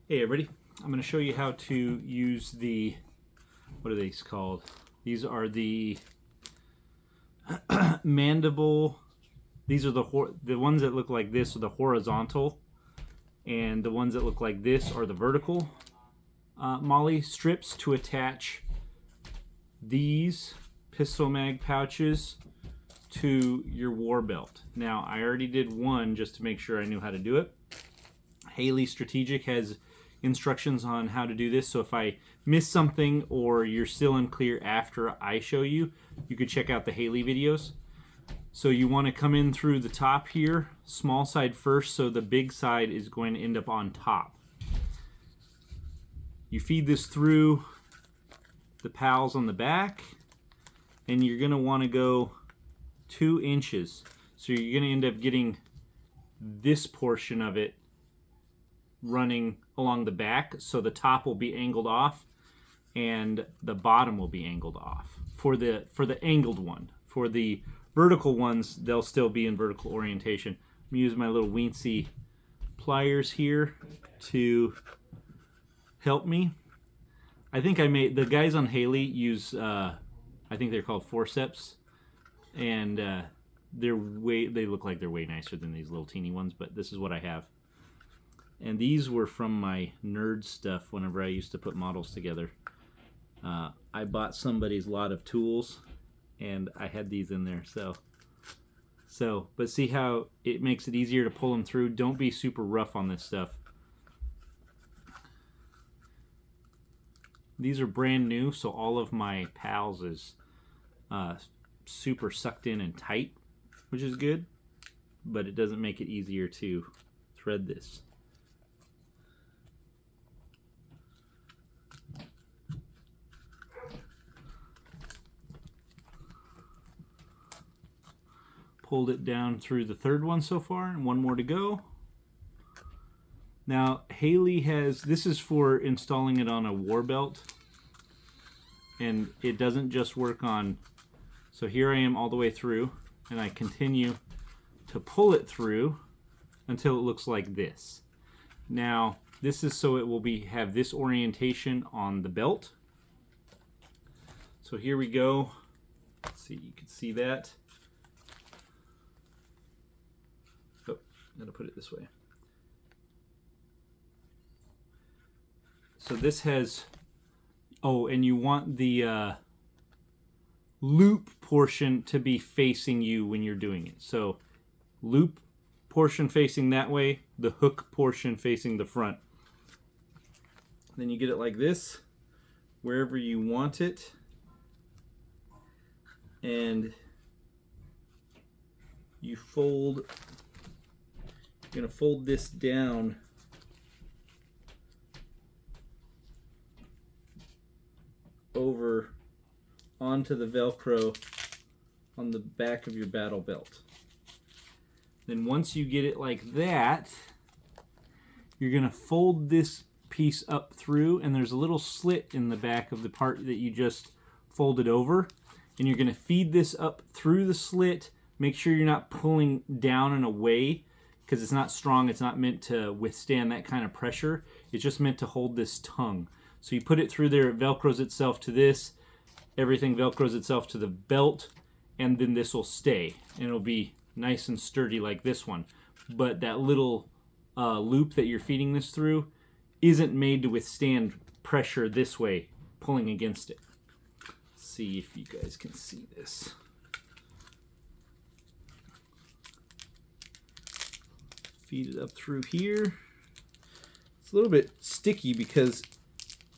Hey everybody, I'm going to show you how to use the, what are these called? These are the mandible, these are the ones that look like this are the horizontal, and the ones that look like this are the vertical MOLLE strips to attach these pistol mag pouches to your war belt. Now I already did one just to make sure I knew how to do it. Haley Strategic has instructions on how to do this, so if I miss something or you're still unclear after I show you, you could check out the Haley videos. So you want to come in through the top here, small side first, so the big side is going to end up on top. You feed this through the pals on the back, and you're going to want to go 2 inches. So you're going to end up getting this portion of it running along the back, so the top will be angled off and the bottom will be angled off for the angled one. For the vertical ones, they'll still be in vertical orientation. I'm gonna use my little weensy pliers here to help me. I think the guys on Haley use I think they're called forceps, and they look like they're way nicer than these little teeny ones, but this is what I have. And these were from my nerd stuff whenever I used to put models together. I bought somebody's lot of tools and I had these in there. But see how it makes it easier to pull them through? Don't be super rough on this stuff. These are brand new, so all of my pals is super sucked in and tight, which is good, but it doesn't make it easier to thread this. Pulled it down through the third one so far, and one more to go. Now Haley has, this is for installing it on a war belt, and it doesn't just work on, so here I am all the way through, and I continue to pull it through until it looks like this. Now this is so it will have this orientation on the belt. So here we go. Let's see, you can see that. I'm going to put it this way. So this has, oh, and you want the loop portion to be facing you when you're doing it. So loop portion facing that way, the hook portion facing the front. Then you get it like this, wherever you want it. And you fold. You're going to fold this down over onto the Velcro on the back of your battle belt. Then once you get it like that, you're going to fold this piece up through, and there's a little slit in the back of the part that you just folded over, and you're going to feed this up through the slit. Make sure you're not pulling down and away, because it's not strong. It's not meant to withstand that kind of pressure. It's just meant to hold this tongue. So you put it through there, it Velcros itself to this, everything Velcros itself to the belt, and then this will stay. And it'll be nice and sturdy like this one. But that little loop that you're feeding this through isn't made to withstand pressure this way, pulling against it. Let's see if you guys can see this. Feed it up through here. It's a little bit sticky because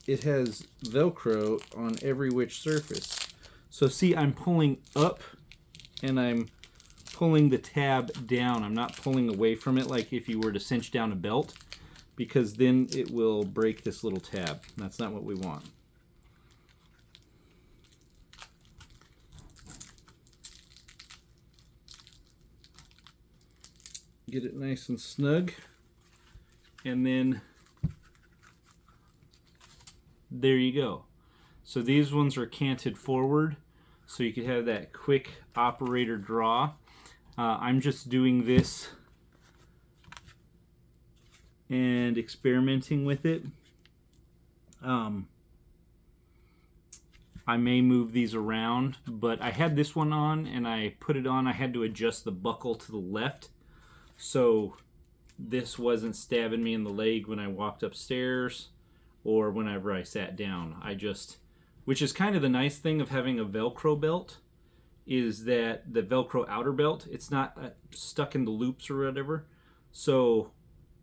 it has Velcro on every which surface. So see, I'm pulling up and I'm pulling the tab down. I'm not pulling away from it like if you were to cinch down a belt, because then it will break this little tab. That's not what we want. Get it nice and snug, and then there you go. So these ones are canted forward, so you could have that quick operator draw. I'm just doing this and experimenting with it. I may move these around, but I had this one on and I put it on. I had to adjust the buckle to the left so this wasn't stabbing me in the leg when I walked upstairs or whenever I sat down. Which is kind of the nice thing of having a Velcro belt, is that the Velcro outer belt, it's not stuck in the loops or whatever. So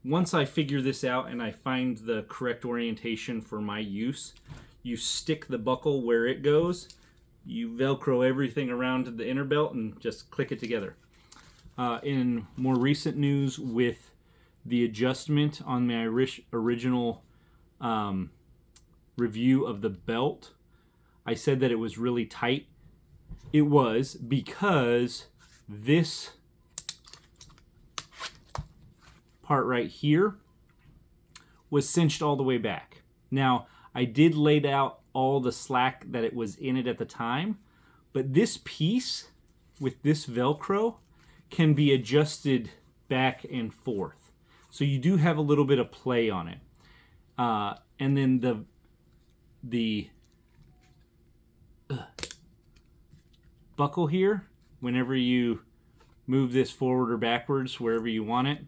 once I figure this out and I find the correct orientation for my use, you stick the buckle where it goes, you Velcro everything around the inner belt and just click it together. In more recent news with the adjustment on my original review of the belt, I said that it was really tight. It was, because this part right here was cinched all the way back. Now, I did lay out all the slack that it was in it at the time, but this piece with this Velcro can be adjusted back and forth. So you do have a little bit of play on it. And then the buckle here, whenever you move this forward or backwards, wherever you want it,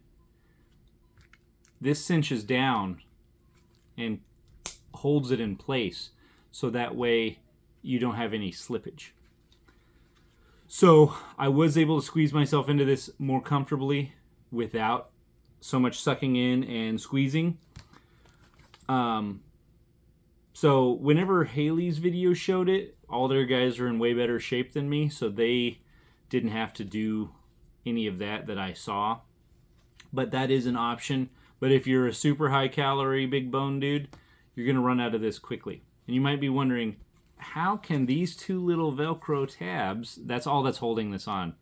this cinches down and holds it in place, so that way you don't have any slippage. So I was able to squeeze myself into this more comfortably without so much sucking in and squeezing. So whenever Haley's video showed it, all their guys are in way better shape than me, so they didn't have to do any of that I saw. But that is an option. But if you're a super high calorie, big bone dude, you're going to run out of this quickly. And you might be wondering, how can these two little Velcro tabs, that's all that's holding this on,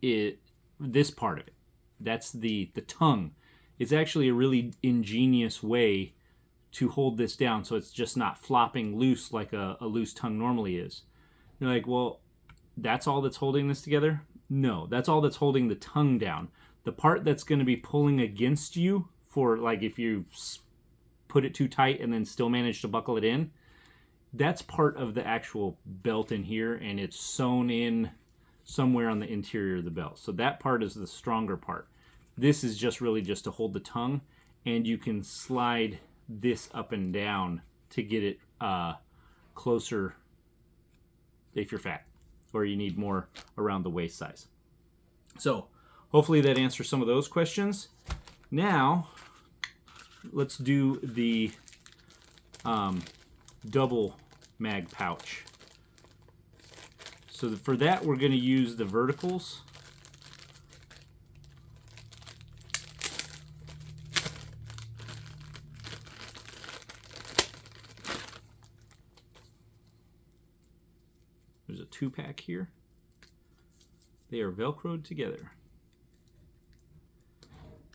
this part of it, that's the tongue. It's actually a really ingenious way to hold this down so it's just not flopping loose like a loose tongue normally is. You're like, well, that's all that's holding this together? No, that's all that's holding the tongue down. The part that's going to be pulling against you for, like, if you put it too tight and then still manage to buckle it in, that's part of the actual belt in here, and it's sewn in somewhere on the interior of the belt. So that part is the stronger part. This is just really just to hold the tongue, and you can slide this up and down to get it closer if you're fat or you need more around the waist size. So hopefully that answers some of those questions. Now let's do the double mag pouch. So for that, we're going to use the verticals. There's a 2-pack here. They are Velcroed together.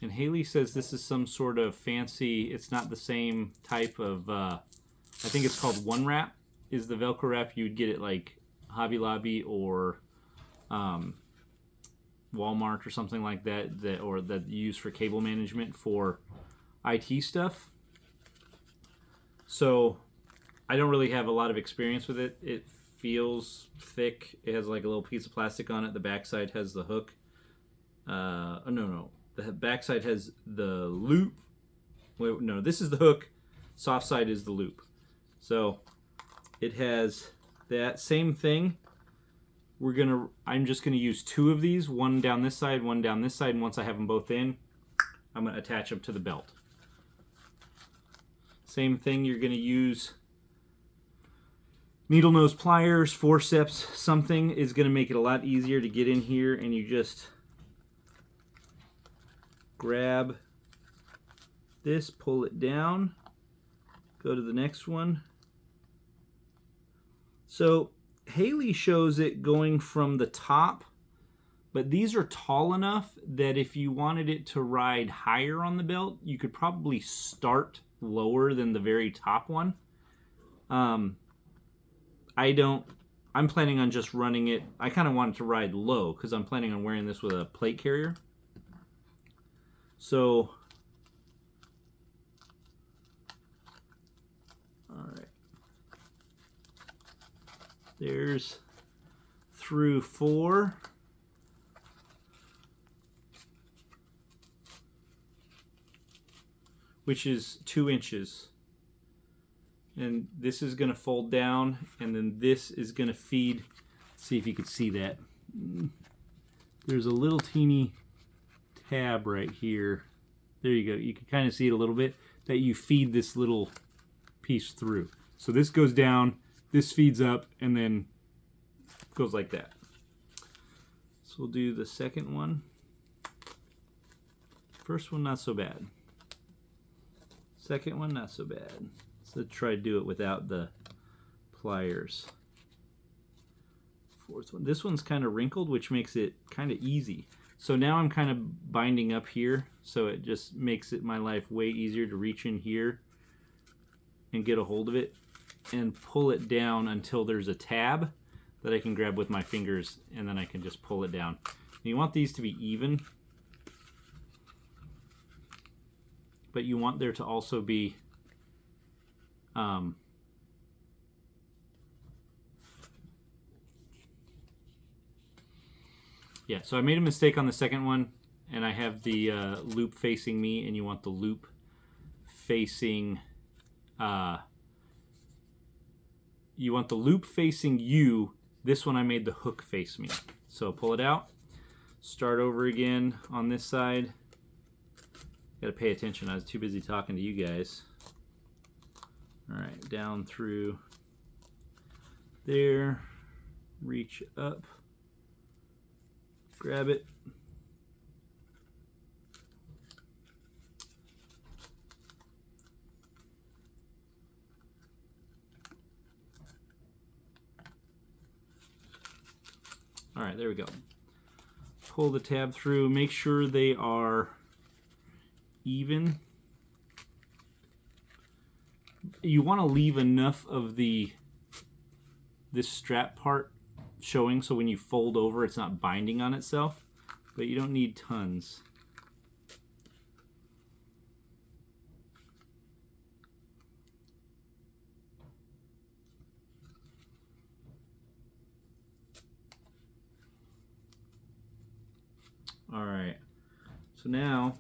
And Haley says this is some sort of fancy, it's not the same type of, I think it's called One Wrap, is the Velcro wrap. You would get it like Hobby Lobby or Walmart or something like that, or that you use for cable management for IT stuff. So I don't really have a lot of experience with it. It feels thick. It has like a little piece of plastic on it. The backside has the hook. No. The backside has the loop. Wait, no, this is the hook. Soft side is the loop. So it has that same thing. I'm just gonna use 2 of these, one down this side, one down this side, and once I have them both in, I'm gonna attach them to the belt. Same thing, you're gonna use needle nose pliers, forceps, something is gonna make it a lot easier to get in here, and you just grab this, pull it down, go to the next one. So Haley shows it going from the top, but these are tall enough that if you wanted it to ride higher on the belt, you could probably start lower than the very top one. I'm planning on just running it. I kind of want it to ride low because I'm planning on wearing this with a plate carrier. So There's through 4. Which is 2 inches. And this is going to fold down, and then this is going to feed. Let's see if you can see that. There's a little teeny tab right here. There you go. You can kind of see it a little bit, that you feed this little piece through. So this goes down, this feeds up, and then goes like that. So we'll do the second one. First one, not so bad. Second one, not so bad. So let's try to do it without the pliers. Fourth one. This one's kind of wrinkled, which makes it kind of easy. So now I'm kind of binding up here, so it just makes it my life way easier to reach in here and get a hold of it and pull it down until there's a tab that I can grab with my fingers, and then I can just pull it down. And you want these to be even, but you want there to also be yeah, so I made a mistake on the second one, and I have the loop facing me, and you want the loop facing you. This one I made the hook face me. So pull it out, start over again on this side. Got to pay attention, I was too busy talking to you guys. All right, down through there, reach up, grab it. All right, there we go. Pull the tab through, make sure they are even. You want to leave enough of this strap part showing so when you fold over it's not binding on itself, but you don't need tons. All right, so now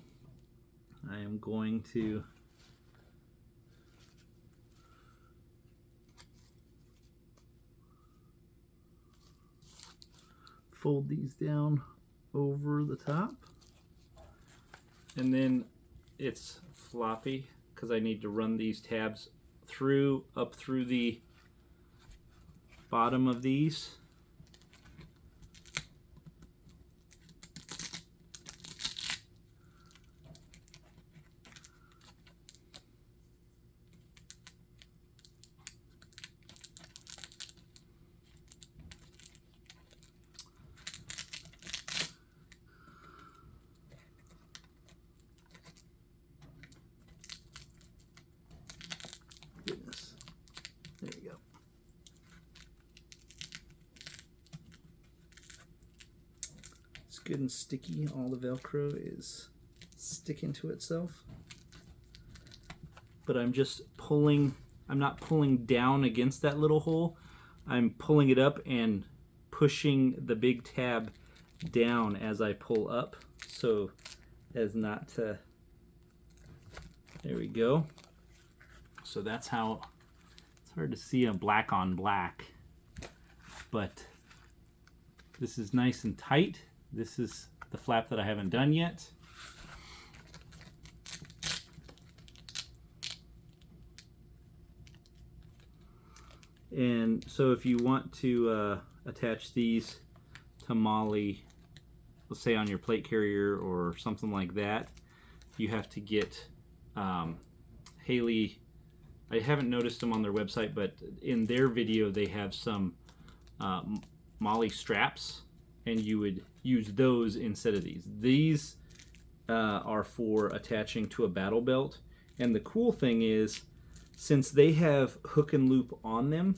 I am going to fold these down over the top, and then it's floppy because I need to run these tabs up through the bottom of these. Goodness. There you go. It's good and sticky. All the Velcro is sticking to itself. But I'm just pulling, I'm not pulling down against that little hole. I'm pulling it up and pushing the big tab down as I pull up, so as not to, there we go. So that's how, it's hard to see a black on black, but this is nice and tight. This is the flap that I haven't done yet. And so if you want to attach these to MOLLE, let's say on your plate carrier or something like that, you have to get Haley, I haven't noticed them on their website, but in their video they have some MOLLE straps, and you would use those instead of these. These are for attaching to a battle belt, and the cool thing is, since they have hook and loop on them,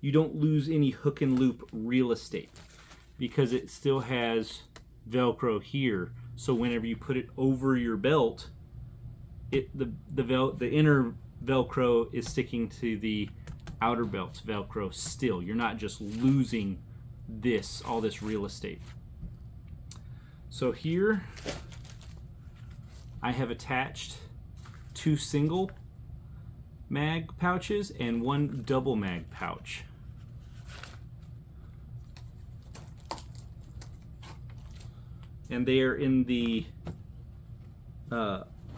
you don't lose any hook and loop real estate because it still has Velcro here. So whenever you put it over your belt, the inner Velcro is sticking to the outer belts Velcro still. You're not just losing all this real estate. So here I have attached 2 single mag pouches and 1 double mag pouch. And they are in the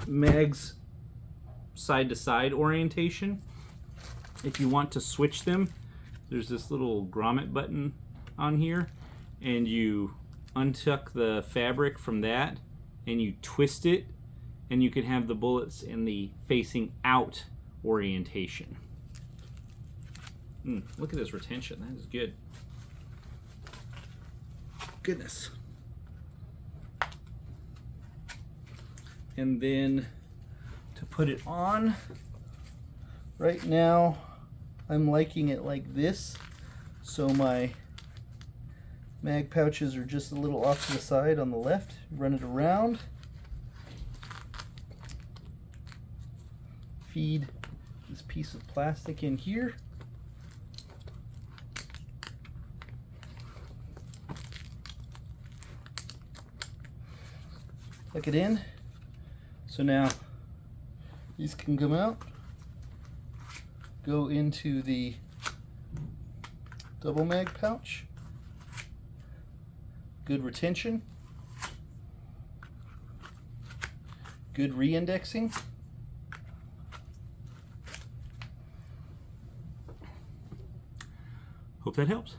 mags side-to-side orientation. If you want to switch them, there's this little grommet button on here, and you untuck the fabric from that and you twist it, and you can have the bullets in the facing out orientation. Look at this retention. That is good. Goodness. And then to put it on, right now I'm liking it like this, so my mag pouches are just a little off to the side on the left. Run it around, feed this piece of plastic in here, plug it in. So now these can come out, go into the double mag pouch. Good retention, good re-indexing. Hope that helps.